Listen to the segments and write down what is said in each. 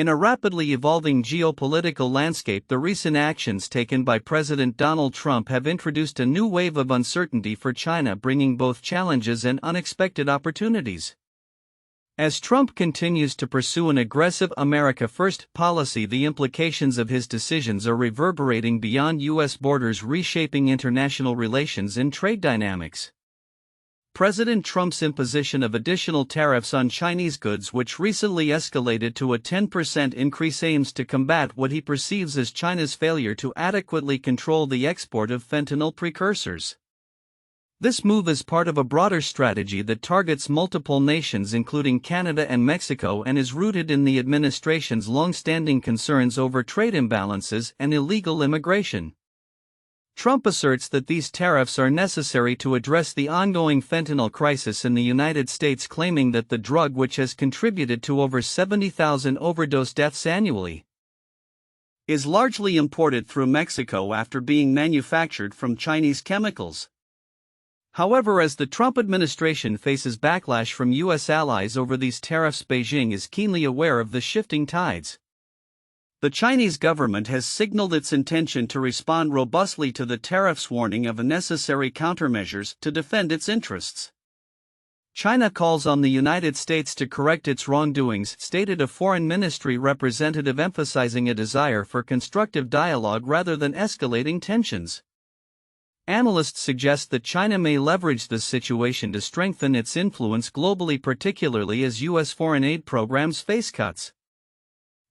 In a rapidly evolving geopolitical landscape, the recent actions taken by President Donald Trump have introduced a new wave of uncertainty for China, bringing both challenges and unexpected opportunities. As Trump continues to pursue an aggressive America First policy, the implications of his decisions are reverberating beyond U.S. borders, reshaping international relations and trade dynamics. President Trump's imposition of additional tariffs on Chinese goods, which recently escalated to a 10% increase, aims to combat what he perceives as China's failure to adequately control the export of fentanyl precursors. This move is part of a broader strategy that targets multiple nations, including Canada and Mexico, and is rooted in the administration's long-standing concerns over trade imbalances and illegal immigration. Trump asserts that these tariffs are necessary to address the ongoing fentanyl crisis in the United States, claiming that the drug, which has contributed to over 70,000 overdose deaths annually, is largely imported through Mexico after being manufactured from Chinese chemicals. However, as the Trump administration faces backlash from U.S. allies over these tariffs, Beijing is keenly aware of the shifting tides. The Chinese government has signaled its intention to respond robustly to the tariffs, warning of necessary countermeasures to defend its interests. China calls on the United States to correct its wrongdoings, stated a foreign ministry representative, emphasizing a desire for constructive dialogue rather than escalating tensions. Analysts suggest that China may leverage this situation to strengthen its influence globally, particularly as U.S. foreign aid programs face cuts.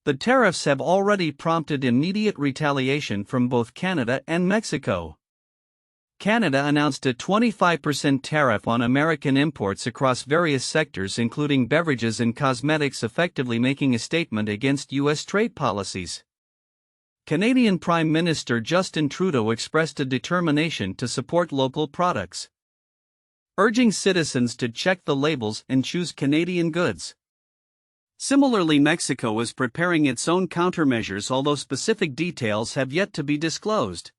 The tariffs have already prompted immediate retaliation from both Canada and Mexico. Canada announced a 25% tariff on American imports across various sectors, including beverages and cosmetics, effectively making a statement against U.S. trade policies. Canadian Prime Minister Justin Trudeau expressed a determination to support local products, urging citizens to check the labels and choose Canadian goods. Similarly, Mexico is preparing its own countermeasures, although specific details have yet to be disclosed.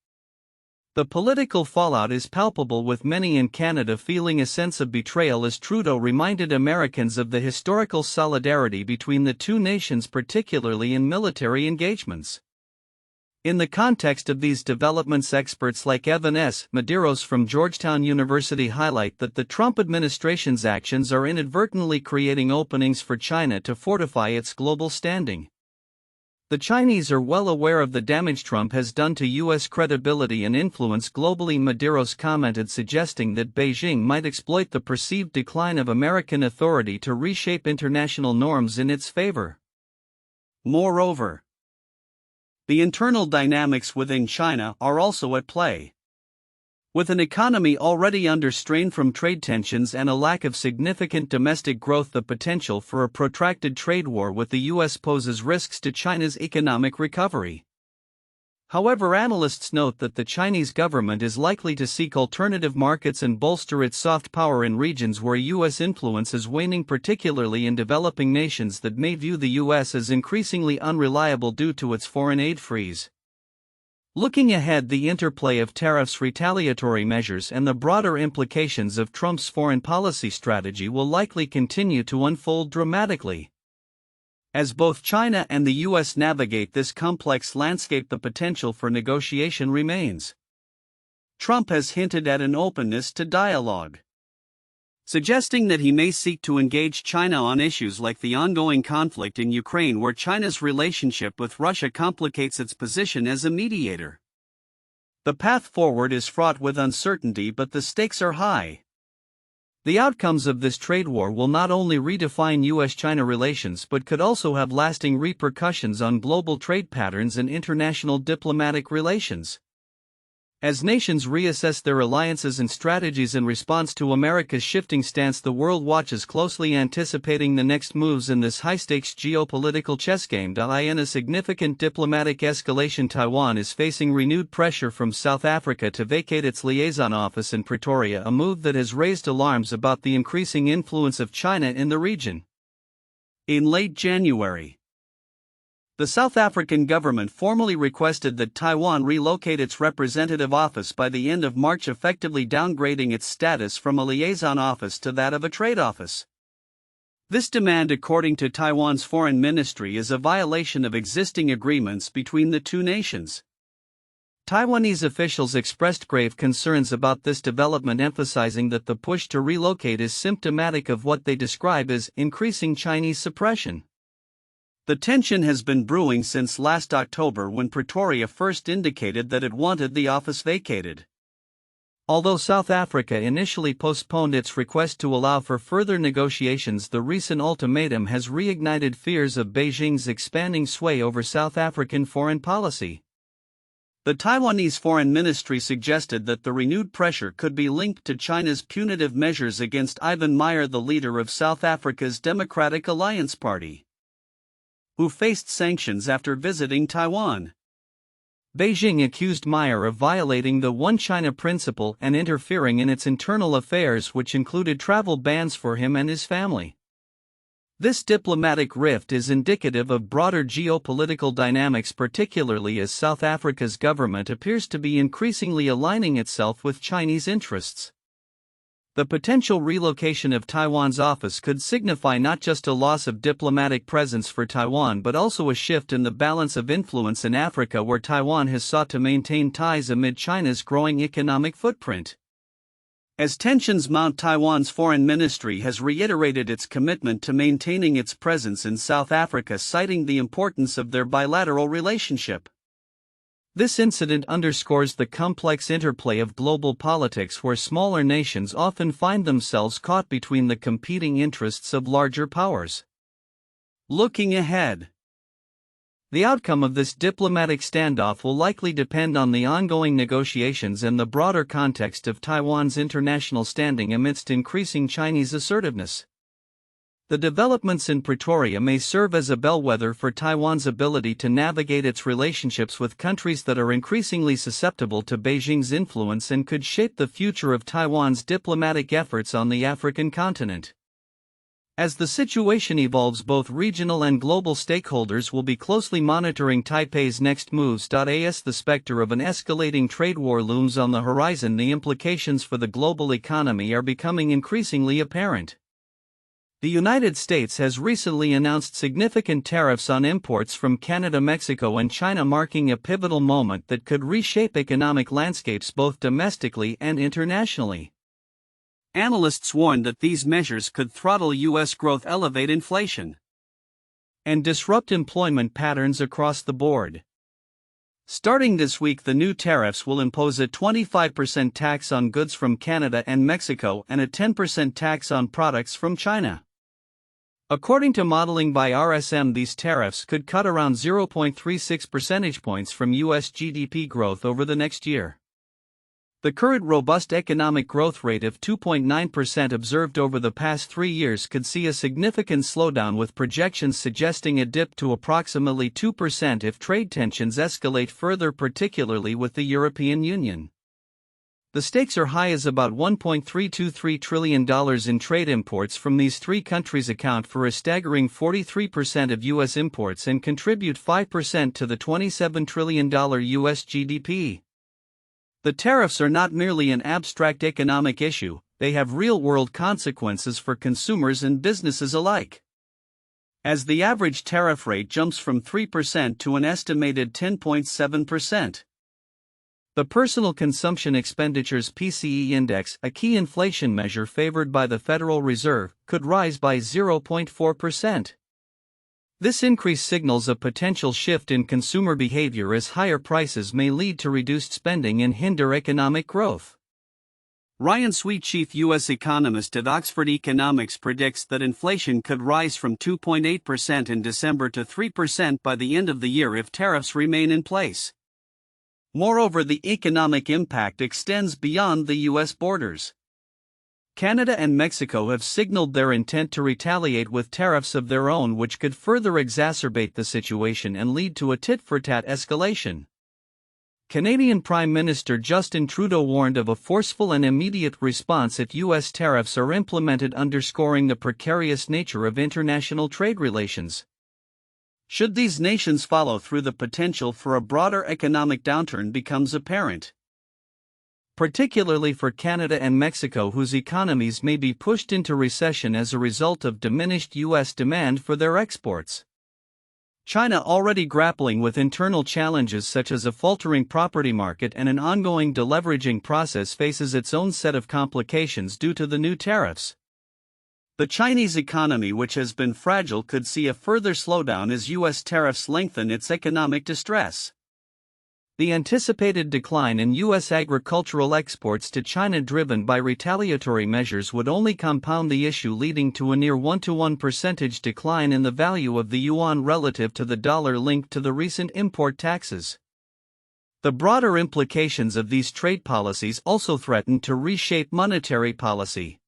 The political fallout is palpable, with many in Canada feeling a sense of betrayal, as Trudeau reminded Americans of the historical solidarity between the two nations, particularly in military engagements. In the context of these developments, experts like Evan S. Medeiros from Georgetown University highlight that the Trump administration's actions are inadvertently creating openings for China to fortify its global standing. The Chinese are well aware of the damage Trump has done to U.S. credibility and influence globally, Medeiros commented, suggesting that Beijing might exploit the perceived decline of American authority to reshape international norms in its favor. Moreover, the internal dynamics within China are also at play. With an economy already under strain from trade tensions and a lack of significant domestic growth, the potential for a protracted trade war with the U.S. poses risks to China's economic recovery. However, analysts note that the Chinese government is likely to seek alternative markets and bolster its soft power in regions where U.S. influence is waning, particularly in developing nations that may view the U.S. as increasingly unreliable due to its foreign aid freeze. Looking ahead, the interplay of tariffs, retaliatory measures, and the broader implications of Trump's foreign policy strategy will likely continue to unfold dramatically. As both China and the U.S. navigate this complex landscape, the potential for negotiation remains. Trump has hinted at an openness to dialogue, suggesting that he may seek to engage China on issues like the ongoing conflict in Ukraine, where China's relationship with Russia complicates its position as a mediator. The path forward is fraught with uncertainty, but the stakes are high. The outcomes of this trade war will not only redefine U.S.-China relations but could also have lasting repercussions on global trade patterns and international diplomatic relations. As nations reassess their alliances and strategies in response to America's shifting stance, the world watches closely, anticipating the next moves in this high-stakes geopolitical chess game. In a significant diplomatic escalation, Taiwan is facing renewed pressure from South Africa to vacate its liaison office in Pretoria, a move that has raised alarms about the increasing influence of China in the region. In late January, the South African government formally requested that Taiwan relocate its representative office by the end of March, effectively downgrading its status from a liaison office to that of a trade office. This demand, according to Taiwan's foreign ministry, is a violation of existing agreements between the two nations. Taiwanese officials expressed grave concerns about this development, emphasizing that the push to relocate is symptomatic of what they describe as increasing Chinese suppression. The tension has been brewing since last October, when Pretoria first indicated that it wanted the office vacated. Although South Africa initially postponed its request to allow for further negotiations, the recent ultimatum has reignited fears of Beijing's expanding sway over South African foreign policy. The Taiwanese foreign ministry suggested that the renewed pressure could be linked to China's punitive measures against Ivan Meyer, the leader of South Africa's Democratic Alliance Party, who faced sanctions after visiting Taiwan. Beijing accused Meyer of violating the One China principle and interfering in its internal affairs, which included travel bans for him and his family. This diplomatic rift is indicative of broader geopolitical dynamics, particularly as South Africa's government appears to be increasingly aligning itself with Chinese interests. The potential relocation of Taiwan's office could signify not just a loss of diplomatic presence for Taiwan, but also a shift in the balance of influence in Africa, where Taiwan has sought to maintain ties amid China's growing economic footprint. As tensions mount, Taiwan's foreign ministry has reiterated its commitment to maintaining its presence in South Africa, citing the importance of their bilateral relationship. This incident underscores the complex interplay of global politics, where smaller nations often find themselves caught between the competing interests of larger powers. Looking ahead, the outcome of this diplomatic standoff will likely depend on the ongoing negotiations and the broader context of Taiwan's international standing amidst increasing Chinese assertiveness. The developments in Pretoria may serve as a bellwether for Taiwan's ability to navigate its relationships with countries that are increasingly susceptible to Beijing's influence, and could shape the future of Taiwan's diplomatic efforts on the African continent. As the situation evolves, both regional and global stakeholders will be closely monitoring Taipei's next moves. As the specter of an escalating trade war looms on the horizon, the implications for the global economy are becoming increasingly apparent. The United States has recently announced significant tariffs on imports from Canada, Mexico, and China, marking a pivotal moment that could reshape economic landscapes both domestically and internationally. Analysts warn that these measures could throttle U.S. growth, elevate inflation, and disrupt employment patterns across the board. Starting this week, the new tariffs will impose a 25% tax on goods from Canada and Mexico and a 10% tax on products from China. According to modeling by RSM, these tariffs could cut around 0.36 percentage points from U.S. GDP growth over the next year. The current robust economic growth rate of 2.9% observed over the past 3 years could see a significant slowdown, with projections suggesting a dip to approximately 2% if trade tensions escalate further, particularly with the European Union. The stakes are high, as about $1.323 trillion in trade imports from these three countries account for a staggering 43% of U.S. imports and contribute 5% to the $27 trillion U.S. GDP. The tariffs are not merely an abstract economic issue, they have real-world consequences for consumers and businesses alike. As the average tariff rate jumps from 3% to an estimated 10.7%. The Personal Consumption Expenditures (PCE) index, a key inflation measure favored by the Federal Reserve, could rise by 0.4%. This increase signals a potential shift in consumer behavior, as higher prices may lead to reduced spending and hinder economic growth. Ryan Sweet, chief U.S. economist at Oxford Economics, predicts that inflation could rise from 2.8% in December to 3% by the end of the year if tariffs remain in place. Moreover, the economic impact extends beyond the U.S. borders. Canada and Mexico have signaled their intent to retaliate with tariffs of their own, which could further exacerbate the situation and lead to a tit-for-tat escalation. Canadian Prime Minister Justin Trudeau warned of a forceful and immediate response if U.S. tariffs are implemented, underscoring the precarious nature of international trade relations. Should these nations follow through, the potential for a broader economic downturn becomes apparent. particularly for Canada and Mexico, whose economies may be pushed into recession as a result of diminished U.S. demand for their exports. China, already grappling with internal challenges such as a faltering property market and an ongoing deleveraging process, faces its own set of complications due to the new tariffs. The Chinese economy, which has been fragile, could see a further slowdown as U.S. tariffs lengthen its economic distress. The anticipated decline in U.S. agricultural exports to China, driven by retaliatory measures, would only compound the issue, leading to a near 1-to-1 percentage decline in the value of the yuan relative to the dollar, linked to the recent import taxes. The broader implications of these trade policies also threaten to reshape monetary policy.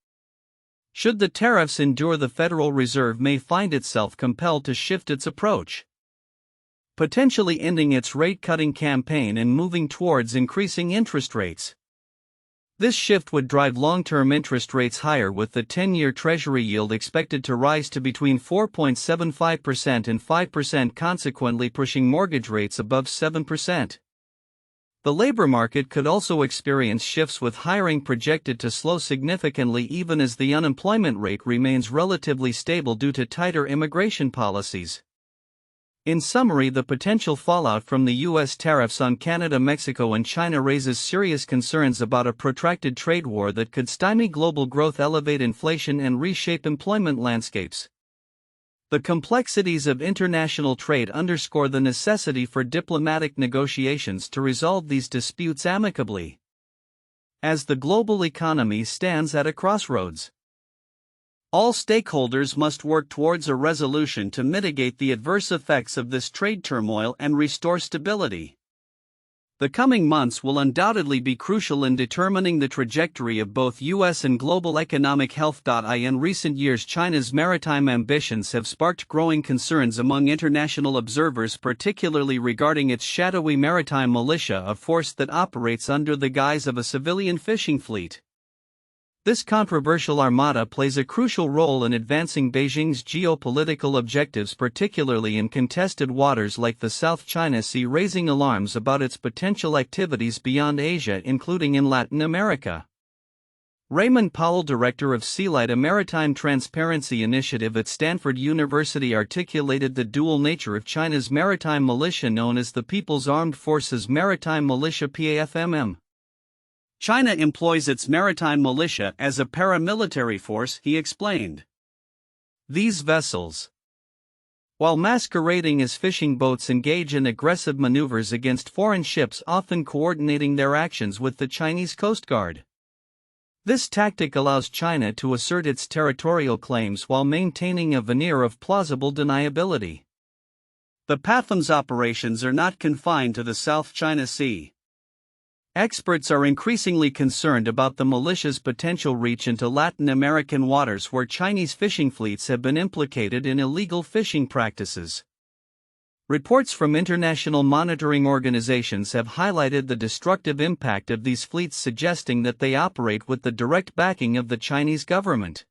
Should the tariffs endure, the Federal Reserve may find itself compelled to shift its approach, potentially ending its rate-cutting campaign and moving towards increasing interest rates. This shift would drive long-term interest rates higher, with the 10-year Treasury yield expected to rise to between 4.75% and 5%, consequently pushing mortgage rates above 7%. The labor market could also experience shifts, with hiring projected to slow significantly even as the unemployment rate remains relatively stable due to tighter immigration policies. In summary, the potential fallout from the U.S. tariffs on Canada, Mexico, and China raises serious concerns about a protracted trade war that could stymie global growth, elevate inflation, and reshape employment landscapes. The complexities of international trade underscore the necessity for diplomatic negotiations to resolve these disputes amicably, as the global economy stands at a crossroads. All stakeholders must work towards a resolution to mitigate the adverse effects of this trade turmoil and restore stability. The coming months will undoubtedly be crucial in determining the trajectory of both U.S. and global economic health. In recent years, China's maritime ambitions have sparked growing concerns among international observers, particularly regarding its shadowy maritime militia, a force that operates under the guise of a civilian fishing fleet. This controversial armada plays a crucial role in advancing Beijing's geopolitical objectives, particularly in contested waters like the South China Sea, raising alarms about its potential activities beyond Asia, including in Latin America. Raymond Powell, director of CELITE, a maritime transparency initiative at Stanford University, articulated the dual nature of China's maritime militia, known as the People's Armed Forces Maritime Militia (PAFMM). China employs its maritime militia as a paramilitary force, he explained. These vessels, while masquerading as fishing boats, engage in aggressive maneuvers against foreign ships, often coordinating their actions with the Chinese Coast Guard. This tactic allows China to assert its territorial claims while maintaining a veneer of plausible deniability. The PAFM's operations are not confined to the South China Sea. Experts are increasingly concerned about the militia's potential reach into Latin American waters, where Chinese fishing fleets have been implicated in illegal fishing practices. Reports from international monitoring organizations have highlighted the destructive impact of these fleets, suggesting that they operate with the direct backing of the Chinese government.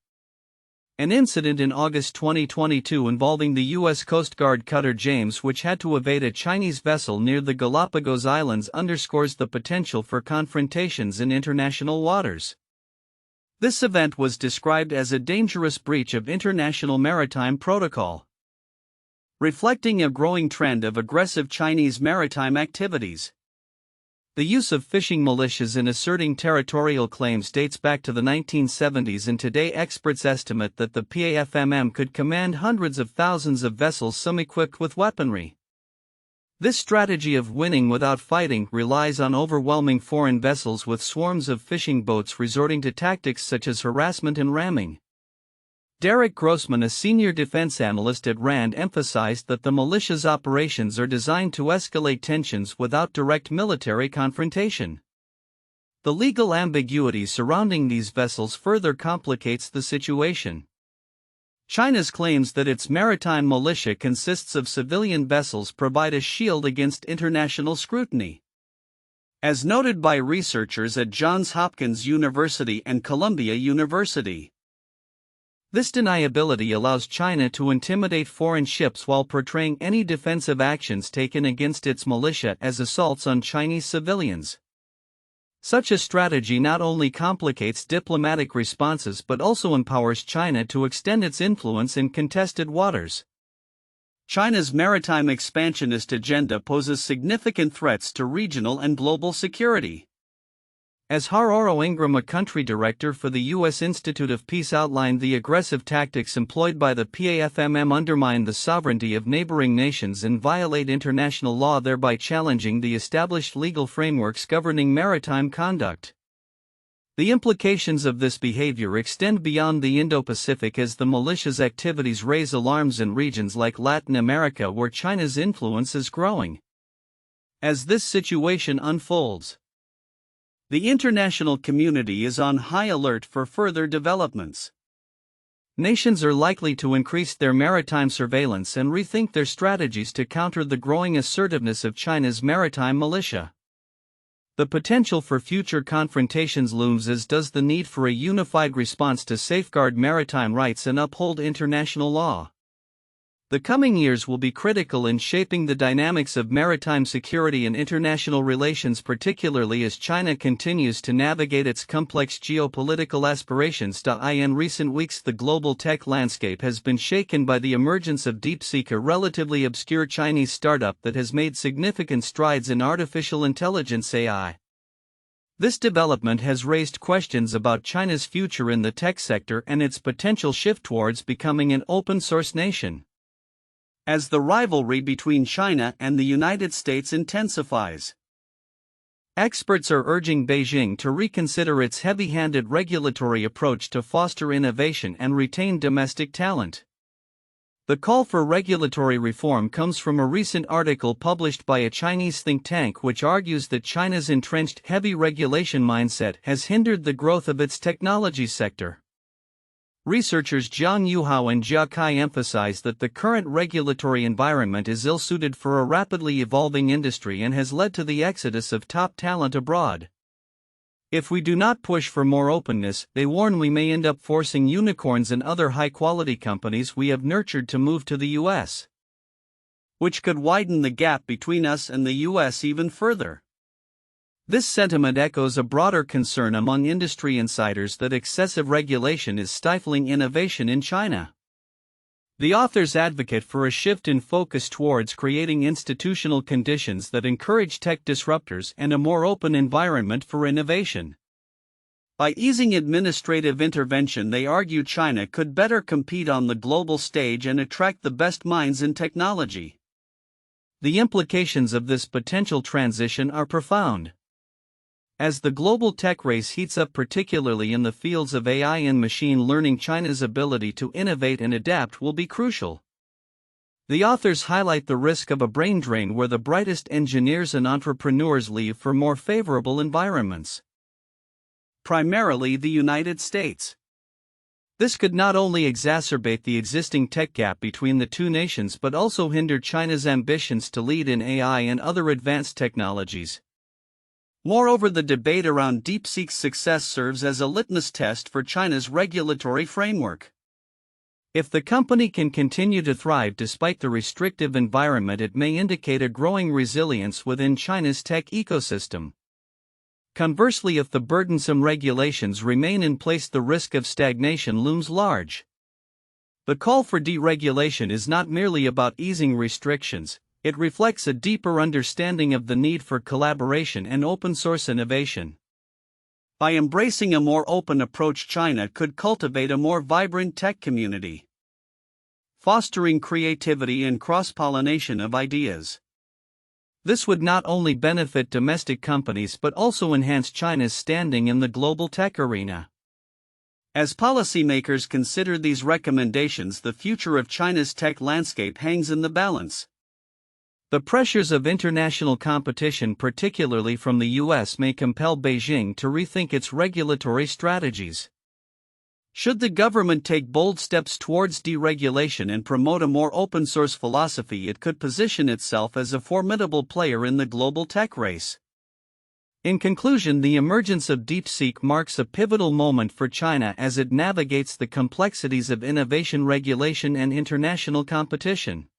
An incident in August 2022 involving the U.S. Coast Guard cutter James, which had to evade a Chinese vessel near the Galapagos Islands, underscores the potential for confrontations in international waters. This event was described as a dangerous breach of international maritime protocol, reflecting a growing trend of aggressive Chinese maritime activities. The use of fishing militias in asserting territorial claims dates back to the 1970s, and today experts estimate that the PAFMM could command hundreds of thousands of vessels, some equipped with weaponry. This strategy of winning without fighting relies on overwhelming foreign vessels, with swarms of fishing boats resorting to tactics such as harassment and ramming. Derek Grossman, a senior defense analyst at RAND, emphasized that the militia's operations are designed to escalate tensions without direct military confrontation. The legal ambiguity surrounding these vessels further complicates the situation. China's claims that its maritime militia consists of civilian vessels provide a shield against international scrutiny. As noted by researchers at Johns Hopkins University and Columbia University, this deniability allows China to intimidate foreign ships while portraying any defensive actions taken against its militia as assaults on Chinese civilians. Such a strategy not only complicates diplomatic responses but also empowers China to extend its influence in contested waters. China's maritime expansionist agenda poses significant threats to regional and global security. As Haroro Ingram, a country director for the U.S. Institute of Peace, outlined, the aggressive tactics employed by the PAFMM undermine the sovereignty of neighboring nations and violate international law, thereby challenging the established legal frameworks governing maritime conduct. The implications of this behavior extend beyond the Indo-Pacific, as the militia's activities raise alarms in regions like Latin America, where China's influence is growing. As this situation unfolds, the international community is on high alert for further developments. Nations are likely to increase their maritime surveillance and rethink their strategies to counter the growing assertiveness of China's maritime militia. The potential for future confrontations looms, as does the need for a unified response to safeguard maritime rights and uphold international law. The coming years will be critical in shaping the dynamics of maritime security and international relations, particularly as China continues to navigate its complex geopolitical aspirations. In recent weeks, the global tech landscape has been shaken by the emergence of DeepSeek, a relatively obscure Chinese startup that has made significant strides in artificial intelligence (AI). This development has raised questions about China's future in the tech sector and its potential shift towards becoming an open-source nation. As the rivalry between China and the United States intensifies, experts are urging Beijing to reconsider its heavy-handed regulatory approach to foster innovation and retain domestic talent. The call for regulatory reform comes from a recent article published by a Chinese think tank, which argues that China's entrenched heavy regulation mindset has hindered the growth of its technology sector. Researchers Jiang Yuhao and Jia Kai emphasize that the current regulatory environment is ill-suited for a rapidly evolving industry and has led to the exodus of top talent abroad. If we do not push for more openness, they warn, we may end up forcing unicorns and other high-quality companies we have nurtured to move to the U.S., which could widen the gap between us and the U.S. even further. This sentiment echoes a broader concern among industry insiders that excessive regulation is stifling innovation in China. The authors advocate for a shift in focus towards creating institutional conditions that encourage tech disruptors and a more open environment for innovation. By easing administrative intervention, they argue China could better compete on the global stage and attract the best minds in technology. The implications of this potential transition are profound. As the global tech race heats up, particularly in the fields of AI and machine learning, China's ability to innovate and adapt will be crucial. The authors highlight the risk of a brain drain where the brightest engineers and entrepreneurs leave for more favorable environments, primarily the United States. This could not only exacerbate the existing tech gap between the two nations but also hinder China's ambitions to lead in AI and other advanced technologies. Moreover, the debate around DeepSeek's success serves as a litmus test for China's regulatory framework. If the company can continue to thrive despite the restrictive environment, it may indicate a growing resilience within China's tech ecosystem. Conversely, if the burdensome regulations remain in place, the risk of stagnation looms large. The call for deregulation is not merely about easing restrictions. It reflects a deeper understanding of the need for collaboration and open-source innovation. By embracing a more open approach, China could cultivate a more vibrant tech community, fostering creativity and cross-pollination of ideas. This would not only benefit domestic companies but also enhance China's standing in the global tech arena. As policymakers consider these recommendations, the future of China's tech landscape hangs in the balance. The pressures of international competition, particularly from the U.S., may compel Beijing to rethink its regulatory strategies. Should the government take bold steps towards deregulation and promote a more open-source philosophy, it could position itself as a formidable player in the global tech race. In conclusion, the emergence of DeepSeek marks a pivotal moment for China as it navigates the complexities of innovation, regulation, and international competition.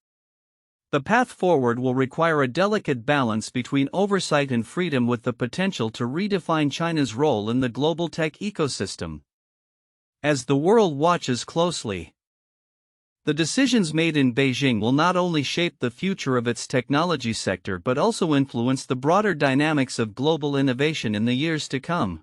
The path forward will require a delicate balance between oversight and freedom, with the potential to redefine China's role in the global tech ecosystem. As the world watches closely, the decisions made in Beijing will not only shape the future of its technology sector but also influence the broader dynamics of global innovation in the years to come.